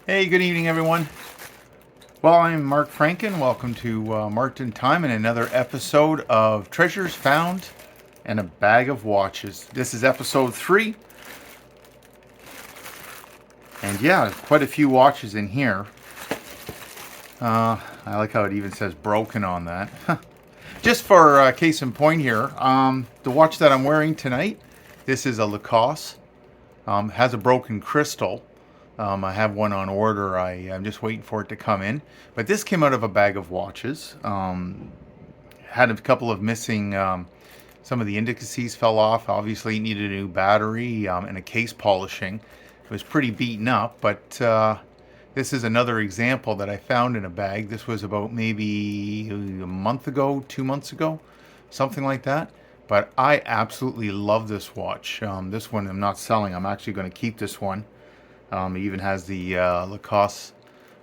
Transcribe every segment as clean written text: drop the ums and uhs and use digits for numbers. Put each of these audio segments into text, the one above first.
Hey, good evening, everyone. Well, I'm Mark Franken. Welcome to Marked in Time and another episode of Treasures Found and a Bag of Watches. This is episode 3, and yeah, quite a few watches in here. I like how it even says broken on that. Just for case in point here, the watch that I'm wearing tonight, this is a Lacoste. Has a broken crystal. I have one on order. I'm just waiting for it to come in. But this came out of a bag of watches. Had a couple of missing. Some of the indices fell off. Obviously, it needed a new battery and a case polishing. It was pretty beaten up, but this is another example that I found in a bag. This was about maybe a month ago, 2 months ago, something like that. But I absolutely love this watch. This one I'm not selling. I'm actually going to keep this one. It even has the Lacoste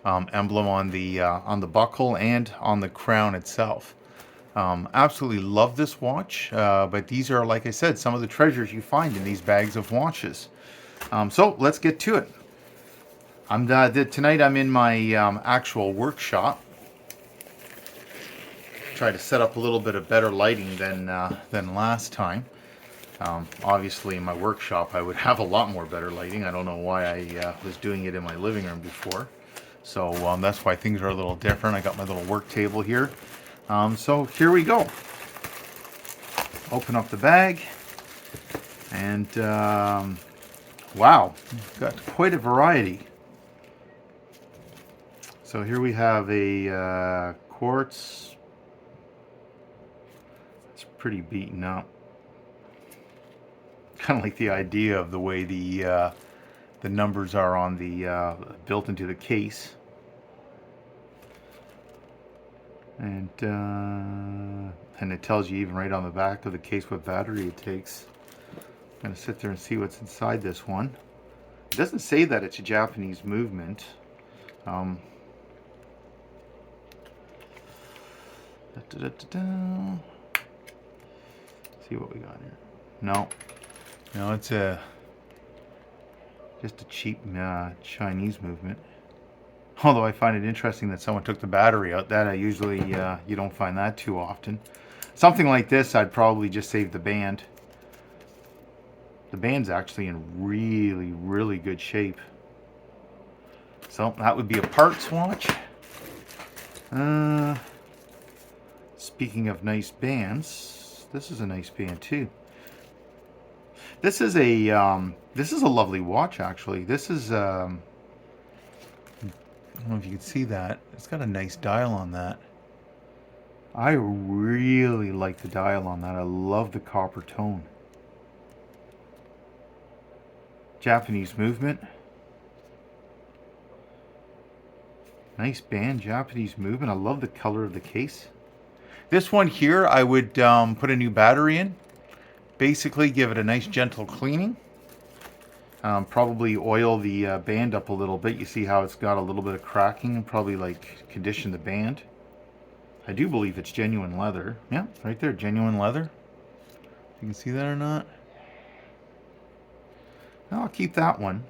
emblem on the buckle and on the crown itself. Absolutely love this watch, but these are, like I said, some of the treasures you find in these bags of watches. So let's get to it. Tonight I'm in my actual workshop. Try to set up a little bit of better lighting than last time. Obviously, in my workshop, I would have a lot more better lighting. I don't know why I was doing it in my living room before. So that's why things are a little different. I got my little work table here. So here we go. Open up the bag. And wow, got quite a variety. So here we have a quartz. It's pretty beaten up. Kind of like the idea of the way the numbers are on the built into the case, and it tells you even right on the back of the case what battery it takes. I'm gonna sit there and see what's inside this one. It doesn't say that it's a Japanese movement. See what we got here. No, it's just a cheap Chinese movement. Although I find it interesting that someone took the battery out. That I usually you don't find that too often. Something like this, I'd probably just save the band. The band's actually in really, really good shape. So that would be a parts watch. Speaking of nice bands, this is a nice band too. This is a lovely watch actually. This is I don't know if you can see that. It's got a nice dial on that. I really like the dial on that. I love the copper tone. Japanese movement. Nice band, Japanese movement. I love the color of the case. This one here, I would put a new battery in. Basically, give it a nice gentle cleaning. Probably oil the band up a little bit. You see how it's got a little bit of cracking, and probably like condition the band. I do believe it's genuine leather. Yeah, right there, genuine leather. You can see that or not? I'll keep that one.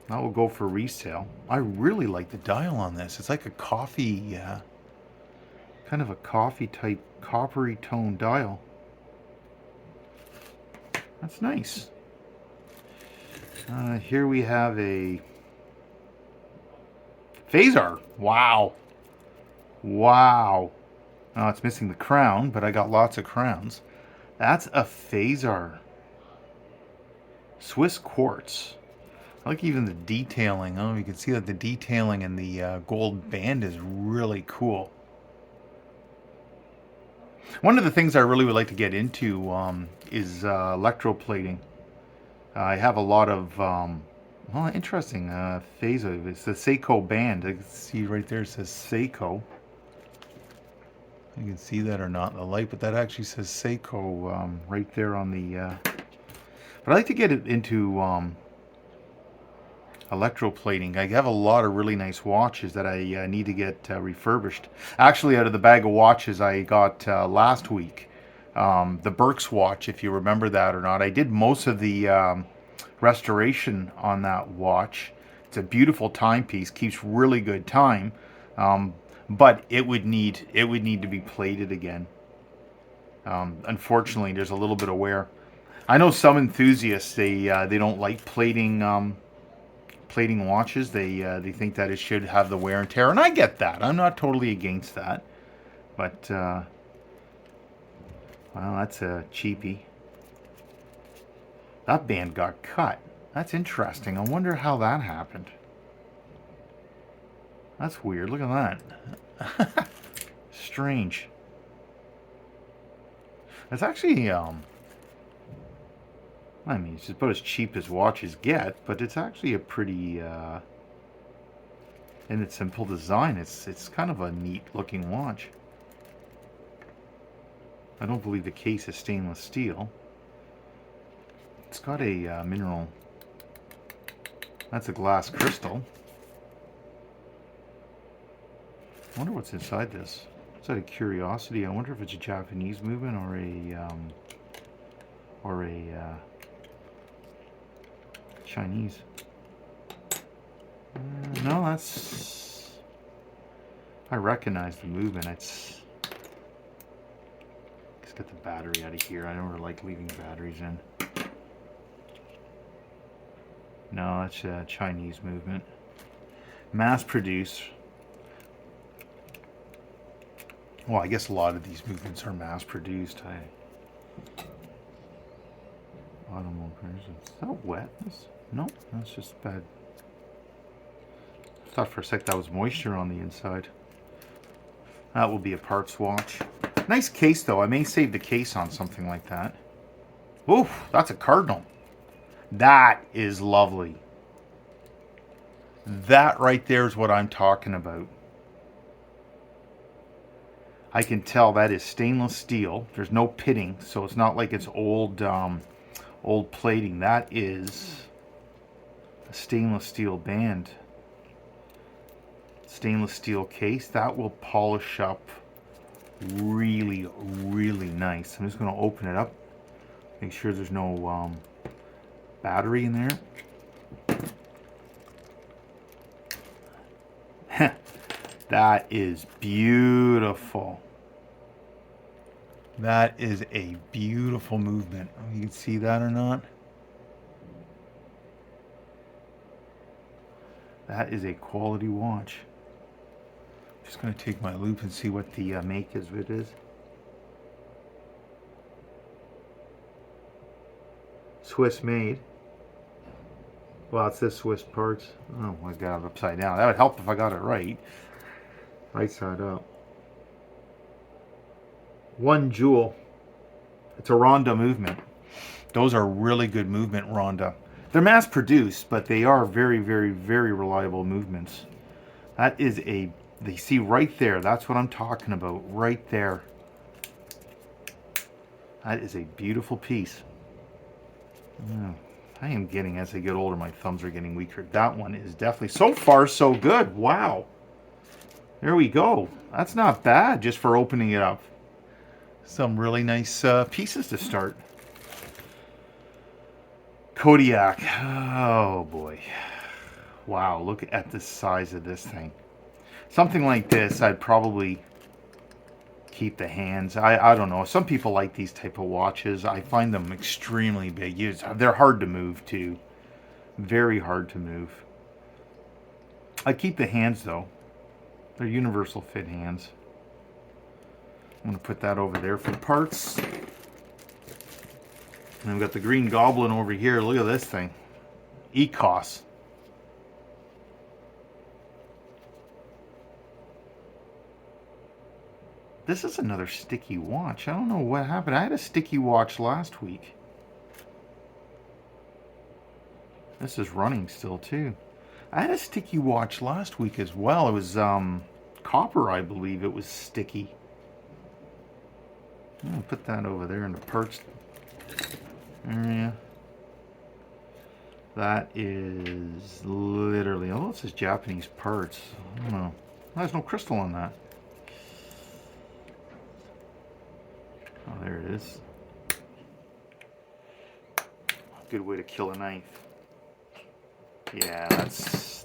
That will go for resale. I really like the dial on this. It's like a coffee, kind of a coffee type coppery tone dial. That's nice. Here we have a Phasar. Wow. Wow. Oh, it's missing the crown, but I got lots of crowns. That's a Phasar. Swiss quartz. I like even the detailing. Oh, you can see that the detailing in the gold band is really cool. One of the things I really would like to get into is electroplating. I have a lot of, well, interesting Phasar. It's the Seiko band. I can see right there it says Seiko. You can see that or not in the light, but that actually says Seiko right there on the... But I like to get it into electroplating. I have a lot of really nice watches that I need to get refurbished. Actually, out of the bag of watches I got last week, the Birks watch, if you remember that or not. I did most of the restoration on that watch. a beautiful timepiece, keeps really good time, but it would need to be plated again. Unfortunately, there's a little bit of wear. I know some enthusiasts, they don't like plating watches. They think that it should have the wear and tear, and I get that. I'm not totally against that, but well, that's a cheapie. That band got cut. That's interesting. I wonder how that happened. That's weird. Look at that. Strange. It's actually, I mean, it's about as cheap as watches get, but it's actually a pretty, in its simple design, it's kind of a neat looking watch. I don't believe the case is stainless steel. It's got a mineral, that's a glass crystal. I wonder what's inside this. It's out of curiosity. I wonder if it's a Japanese movement or a Chinese. No, that's. I recognize the movement. Let's get the battery out of here. I don't really like leaving batteries in. No, that's a Chinese movement. Mass produced. Well, I guess a lot of these movements are mass produced. Is that wet? No, that's just bad. I thought for a sec that was moisture on the inside. That will be a parts watch. Nice case though. I may save the case on something like that. Oof, that's a Cardinal. That is lovely. That right there is what I'm talking about. I can tell that is stainless steel. There's no pitting, so it's not like it's old plating. That is a stainless steel band. Stainless steel case. That will polish up really, really nice. I'm just going to open it up. Make sure there's no battery in there. That is beautiful. That is a beautiful movement. You can see that or not? That is a quality watch. Just going to take my loop and see what the make of it is. Swiss made. Well, it says Swiss parts. Oh, I got it upside down. That would help if I got it right. Right side up. 1 jewel. It's a Ronda movement. Those are really good movement Ronda. They're mass produced, but they are very, very, very reliable movements. That is a, they see right there, that's what I'm talking about, right there. That is a beautiful piece. I am getting, as I get older, my thumbs are getting weaker. That one is definitely, so far so good. Wow. There we go. That's not bad just for opening it up. Some really nice pieces to start. Kodiak. Oh boy. Wow, look at the size of this thing. Something like this, I'd probably keep the hands. I don't know. Some people like these type of watches. I find them extremely big. They're hard to move too. Very hard to move. I keep the hands though. They're universal fit hands. I'm going to put that over there for parts. And I've got the Green Goblin over here. Look at this thing. ECOS. This is another sticky watch. I don't know what happened. I had a sticky watch last week. This is running still too. I had a sticky watch last week as well. It was copper, I believe. It was sticky. I'm going to put that over there in the parts area. That is literally, oh, this is Japanese parts. I don't know. There's no crystal on that. Oh, there it is. Good way to kill a knife. Yeah,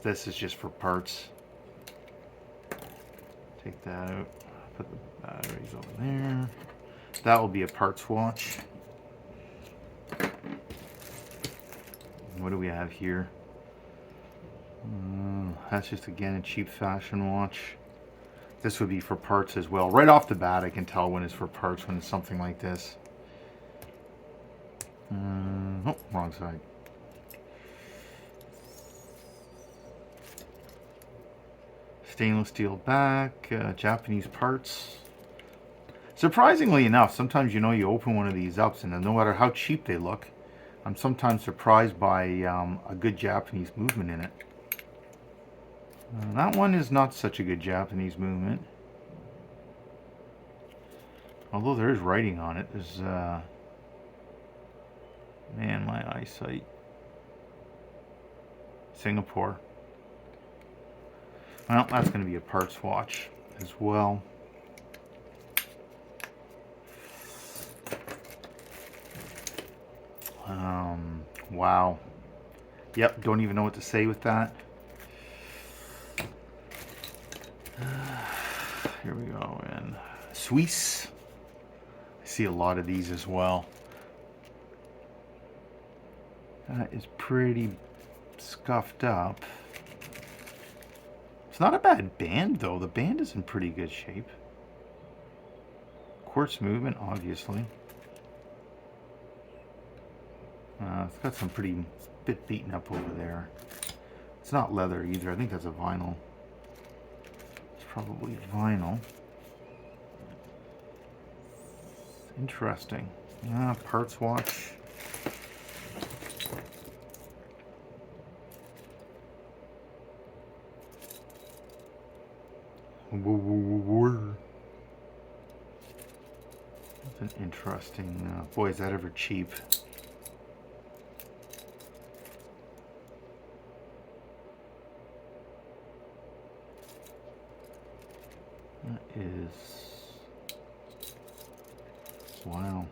This is just for parts. Take that out. Put the batteries over there. That will be a parts watch. What do we have here? That's just, again, a cheap fashion watch. This would be for parts as well. Right off the bat, I can tell when it's for parts when it's something like this. Oh, wrong side. Stainless steel back, Japanese parts. Surprisingly enough, sometimes, you know, you open one of these up and no matter how cheap they look, I'm sometimes surprised by a good Japanese movement in it. That one is not such a good Japanese movement. Although there is writing on it. There's, man, my eyesight. Singapore. Well, that's going to be a parts watch as well. Wow. Yep, don't even know what to say with that. Here we go. And Swiss. I see a lot of these as well. That is pretty scuffed up. It's not a bad band, though. The band is in pretty good shape. Quartz movement, obviously. It's got some pretty bit beaten up over there. It's not leather either. I think that's a vinyl. It's probably vinyl. Interesting. Parts watch. That's an interesting. Boy, is that ever cheap. That is. Wow.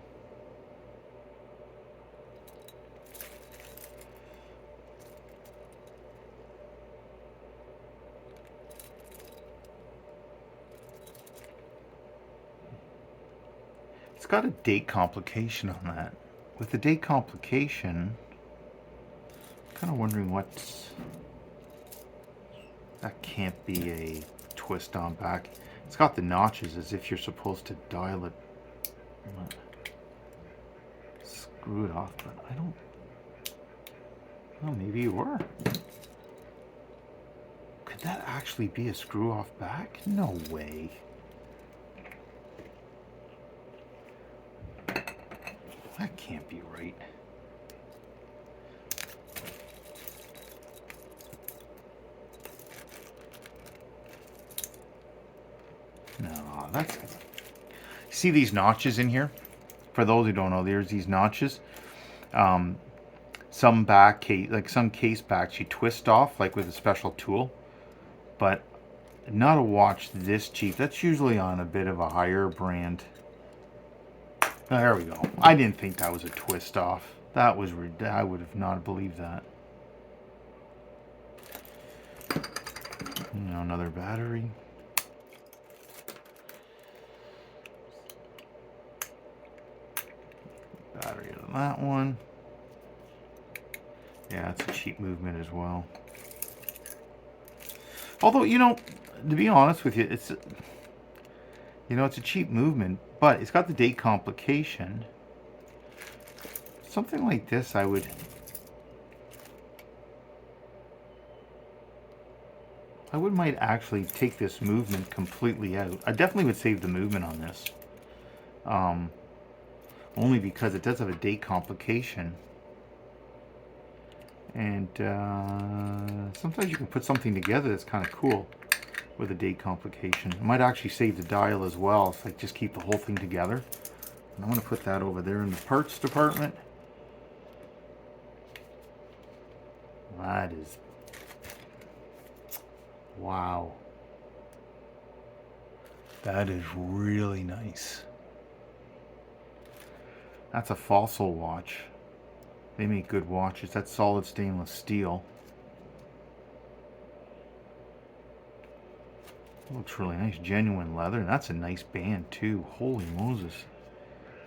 It's got a date complication on that. With the date complication, I'm kind of wondering what's... That can't be a twist on back. It's got the notches as if you're supposed to dial it. Screw it off, but I don't... Well, maybe you were. Could that actually be a screw off back? No way. That can't be right. No, that's... See these notches in here? For those who don't know, there's these notches. Some back case, like some case backs, you twist off like with a special tool. But not a watch this cheap. That's usually on a bit of a higher brand. Oh, there we go. I didn't think that was a twist off. That was, I would have not believed that. You know, another battery. Battery on that one. Yeah, it's a cheap movement as well. Although, you know, to be honest with you, it's, you know, it's a cheap movement, but it's got the date complication. Something like this, I might actually take this movement completely out. I definitely would save the movement on this. Only because it does have a date complication. And sometimes you can put something together that's kind of cool with a date complication. I might actually save the dial as well, if I just keep the whole thing together. And I'm going to put that over there in the parts department. That is... Wow. That is really nice. That's a Fossil watch. They make good watches. That's solid stainless steel. Looks really nice, genuine leather. And that's a nice band too. Holy Moses.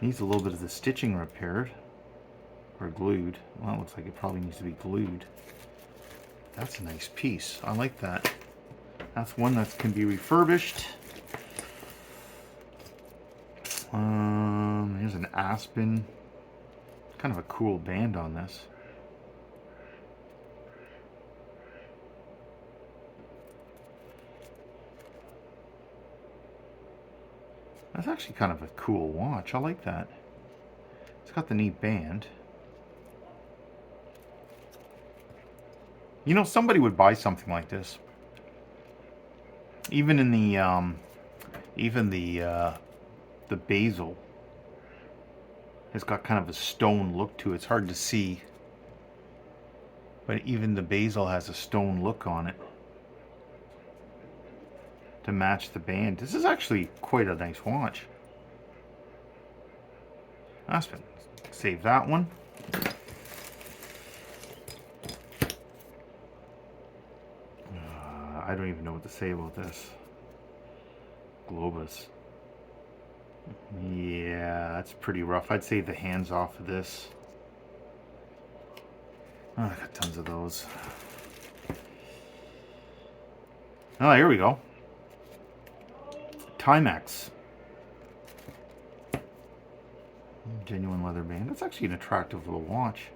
Needs a little bit of the stitching repaired. Or glued. Well, it looks like it probably needs to be glued. That's a nice piece. I like that. That's one that can be refurbished. Here's an Aspen. Kind of a cool band on this. That's actually kind of a cool watch. I like that. It's got the neat band. You know, somebody would buy something like this. Even in the bezel, it's got kind of a stone look to it. It's hard to see, but even the bezel has a stone look on it to match the band. This is actually quite a nice watch. Aspen, save that one. I don't even know what to say about this. Globus. Yeah, that's pretty rough. I'd save the hands off of this. Oh, I got tons of those. Oh, here we go. Timex. Genuine leather band. That's actually an attractive little watch.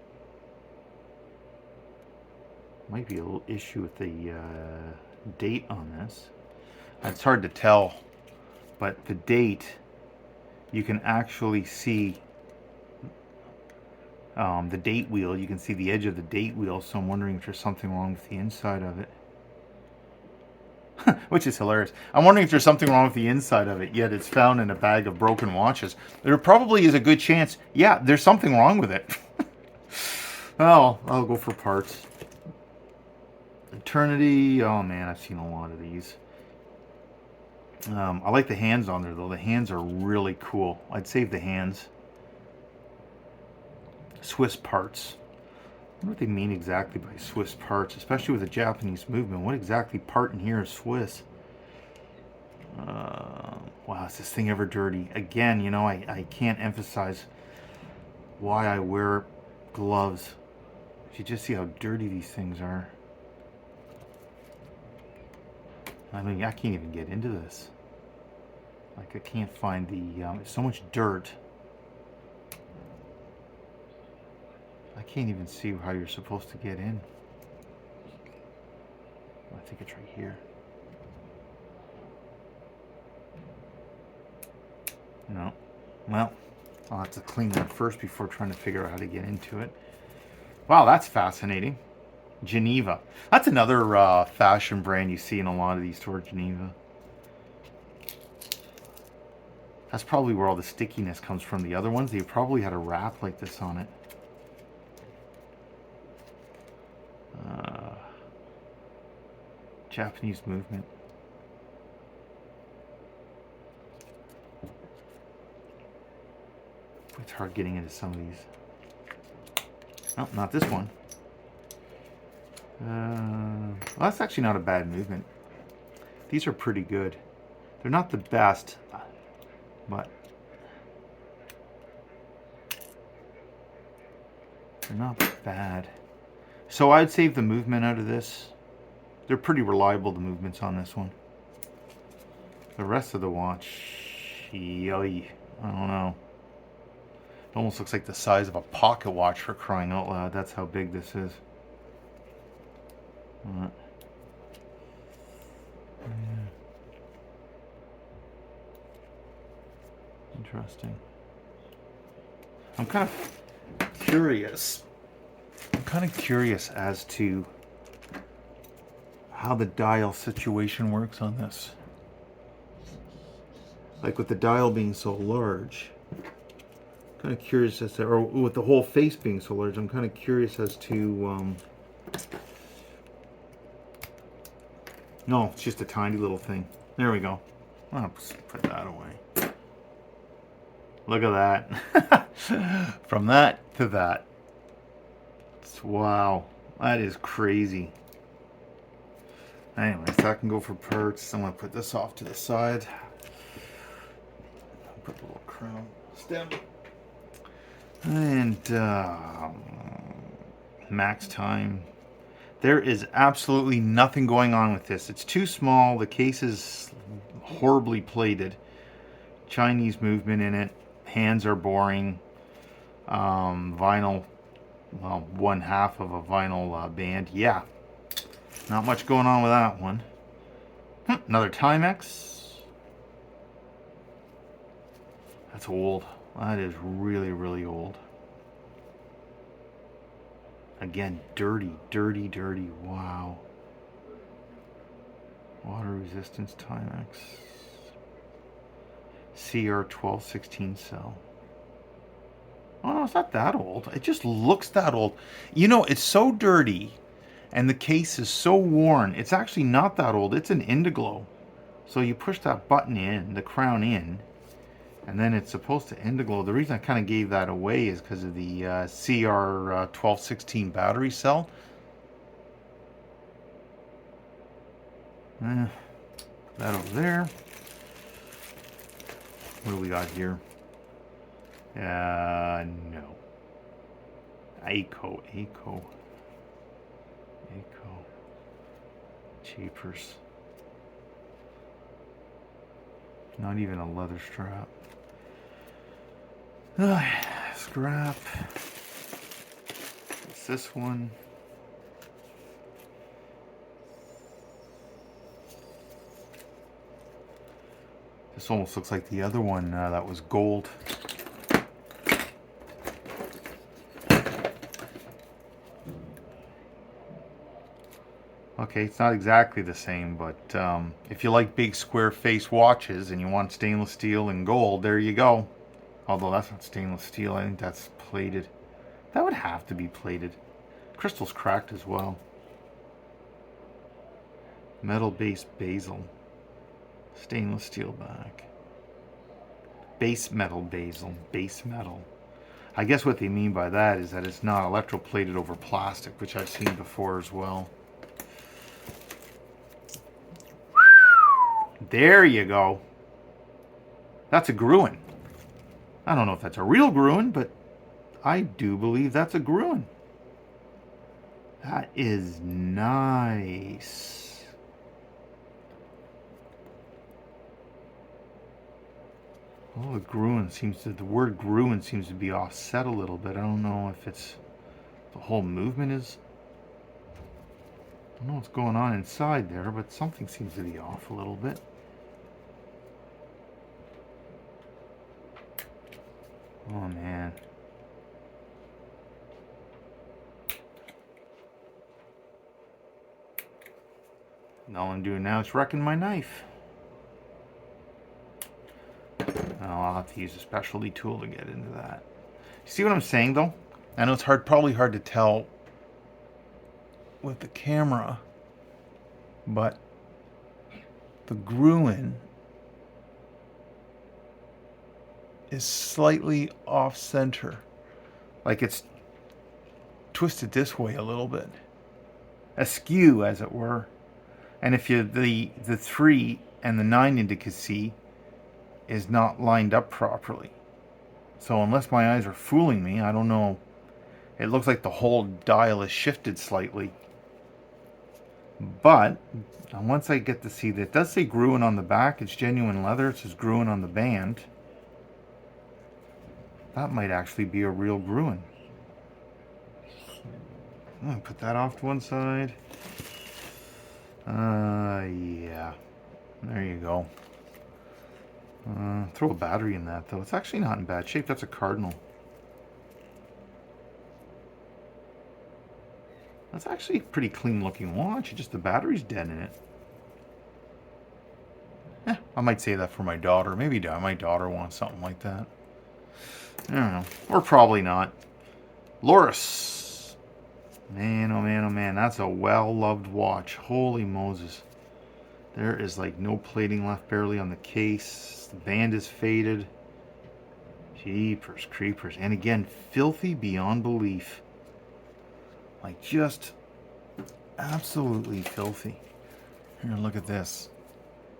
Might be a little issue with the date on this. It's hard to tell, but the date, you can actually see the date wheel. You can see the edge of the date wheel, so I'm wondering if there's something wrong with the inside of it. Which is hilarious. I'm wondering if there's something wrong with the inside of it, yet it's found in a bag of broken watches. There probably is a good chance, yeah, there's something wrong with it. Oh, I'll go for parts. Eternity, oh man, I've seen a lot of these. I like the hands on there though. The hands are really cool. I'd save the hands. Swiss parts. I wonder what they mean exactly by Swiss parts, especially with the Japanese movement. What exactly part in here is Swiss? Wow, is this thing ever dirty? Again, you know, I can't emphasize why I wear gloves. You just see how dirty these things are. I mean, I can't even get into this. Like, I can't find the, there's so much dirt. I can't even see how you're supposed to get in. I think it's right here. No. Well, I'll have to clean that first before trying to figure out how to get into it. Wow, that's fascinating. Geneva. That's another fashion brand you see in a lot of these stores, Geneva. That's probably where all the stickiness comes from. The other ones, they probably had a wrap like this on it. Japanese movement. It's hard getting into some of these. Oh, not this one. Well, that's actually not a bad movement. These are pretty good. They're not the best, but they're not bad. So I'd save the movement out of this. They're pretty reliable, the movements on this one. The rest of the watch, yoy, I don't know. It almost looks like the size of a pocket watch, for crying out loud. That's how big this is. Interesting. I'm kind of curious. As to how the dial situation works on this. Like with the dial being so large, I'm kind of curious as to, or with the whole face being so large, I'm kind of curious as to, no, it's just a tiny little thing. There we go. I'll put that away. Look at that. From that to that. Wow, that is crazy. Anyways, that can go for parts. I'm going to put this off to the side. Put a little crown stem. And max time. There is absolutely nothing going on with this. It's too small. The case is horribly plated. Chinese movement in it. Hands are boring. Vinyl, well, 1/2 of a vinyl band. Yeah, not much going on with that one. Another Timex. That's old. That is really, really old. Again, dirty, dirty, dirty. Wow. Water resistance Timex. CR1216 cell. Oh no, it's not that old. It just looks that old. You know, it's so dirty and the case is so worn. It's actually not that old. It's an Indiglo. So you push that button in, the crown in, and then it's supposed to Indiglo. The reason I kind of gave that away is because of the CR1216 battery cell. That over there. What do we got here? No. ACO. Cheapers. Not even a leather strap. Scrap. What's this one? This almost looks like the other one that was gold. Okay, it's not exactly the same, but if you like big square face watches and you want stainless steel and gold, there you go. Although that's not stainless steel, I think that's plated. That would have to be plated. Crystal's cracked as well. Metal base bezel. Stainless steel back. Base metal bezel. Base metal. I guess what they mean by that is that it's not electroplated over plastic, which I've seen before as well. There you go. That's a Gruen. I don't know if that's a real Gruen, but I do believe that's a Gruen. That is nice. Oh, the Gruen seems to, the word Gruen seems to be offset a little bit. I don't know if it's, the whole movement is, I don't know what's going on inside there, but something seems to be off a little bit. Oh man. All I'm doing now is wrecking my knife. I'll have to use a specialty tool to get into that. See what I'm saying though? I know it's hard, probably hard to tell with the camera, but the Gruen is slightly off center. Like it's twisted this way a little bit. Askew, as it were. And if you the 3 and the 9 indicacy is not lined up properly. So unless my eyes are fooling me, I don't know. It looks like the whole dial is shifted slightly. But once I get to see that, it does say Gruen on the back. It's genuine leather. It says Gruen on the band. That might actually be a real Gruen. I'm gonna put that off to one side. Yeah. There you go. Throw a battery in that though. It's actually not in bad shape. That's a Cardinal. That's actually a pretty clean looking watch. Just the battery's dead in it. I might say that for my daughter. Maybe my daughter wants something like that. I don't know. Or probably not. Loris. Man, oh man, oh man. That's a well-loved watch. Holy Moses. There is like no plating left barely on the case. The band is faded. Jeepers creepers. And again, filthy beyond belief. Like just absolutely filthy. Here, look at this.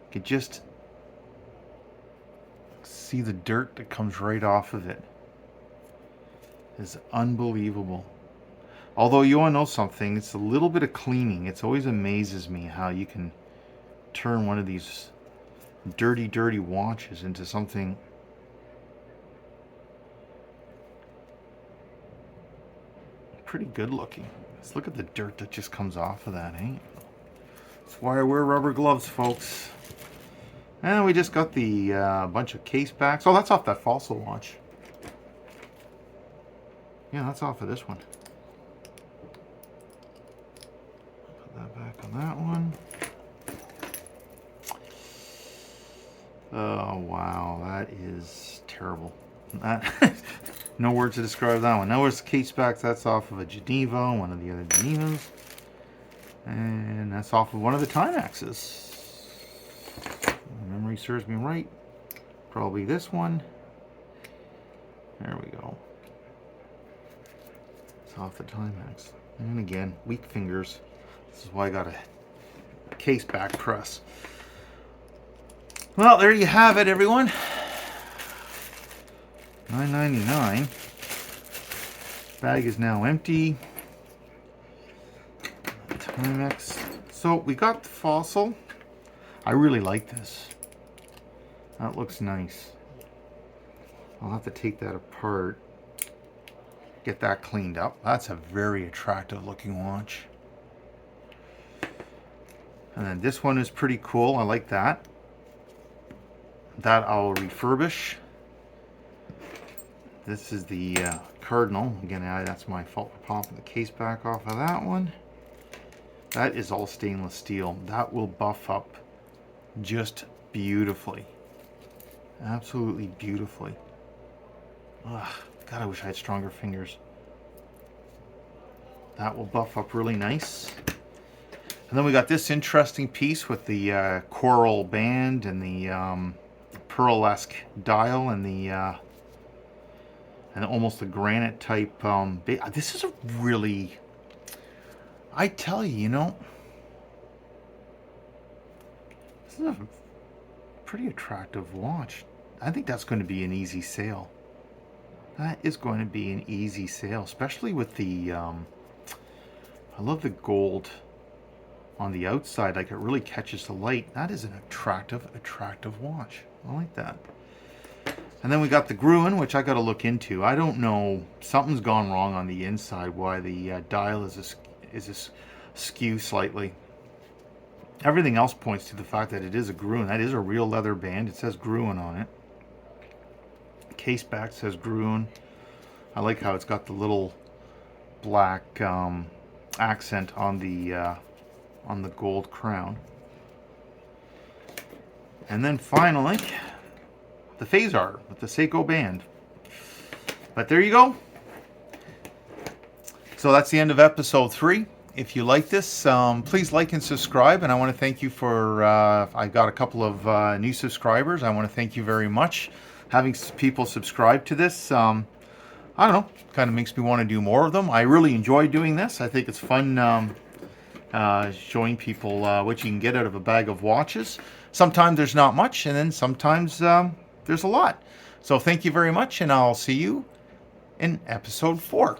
You could just see the dirt that comes right off of it. It's unbelievable. Although you want to know something, it's a little bit of cleaning. It always amazes me how you can turn one of these dirty, dirty watches into something pretty good looking. Let's look at the dirt that just comes off of that, eh? That's why I wear rubber gloves, folks. And we just got the bunch of case backs. Oh, that's off that Fossil watch. Yeah, that's off of this one. Put that back on that one. Oh, wow. That is terrible. No words to describe that one. Now where's the case backs? That's off of a Geneva, one of the other Genevas. And that's off of one of the Timexes. Memory serves me right. Probably this one. There we go. It's off the Timex. And again, weak fingers. This is why I got a case back press. Well, there you have it, everyone. $9.99. Bag is now empty. Timex. So we got the Fossil. I really like this. That looks nice. I'll have to take that apart. Get that cleaned up. That's a very attractive looking watch. And then this one is pretty cool. I like that. That I'll refurbish. This is the Cardinal. Again, that's my fault for popping the case back off of that one. That is all stainless steel. That will buff up just beautifully. Absolutely beautifully. Ugh, God, I wish I had stronger fingers. That will buff up really nice. And then we got this interesting piece with the coral band and the pearl-esque dial and the and almost a granite type. This is a really, I tell you, you know, this is a pretty attractive watch. I think that's going to be an easy sale. That is going to be an easy sale, especially with the, I love the gold on the outside. Like, it really catches the light. That is an attractive watch. I like that. And then we got the Gruen, which I got to look into. I don't know. Something's gone wrong on the inside. Why the dial is askew slightly. Everything else points to the fact that it is a Gruen. That is a real leather band. It says Gruen on it. Case back says Gruen. I like how it's got the little black accent on the gold crown. And then finally, the Phasar with the Seiko band. But there you go. So that's the end of episode 3. If you like this, please like and subscribe. And I want to thank you for, I got a couple of new subscribers. I want to thank you very much. Having people subscribe to this, I don't know, kind of makes me want to do more of them. I really enjoy doing this. I think it's fun showing people what you can get out of a bag of watches. Sometimes there's not much, and then sometimes there's a lot. So thank you very much, and I'll see you in episode 4.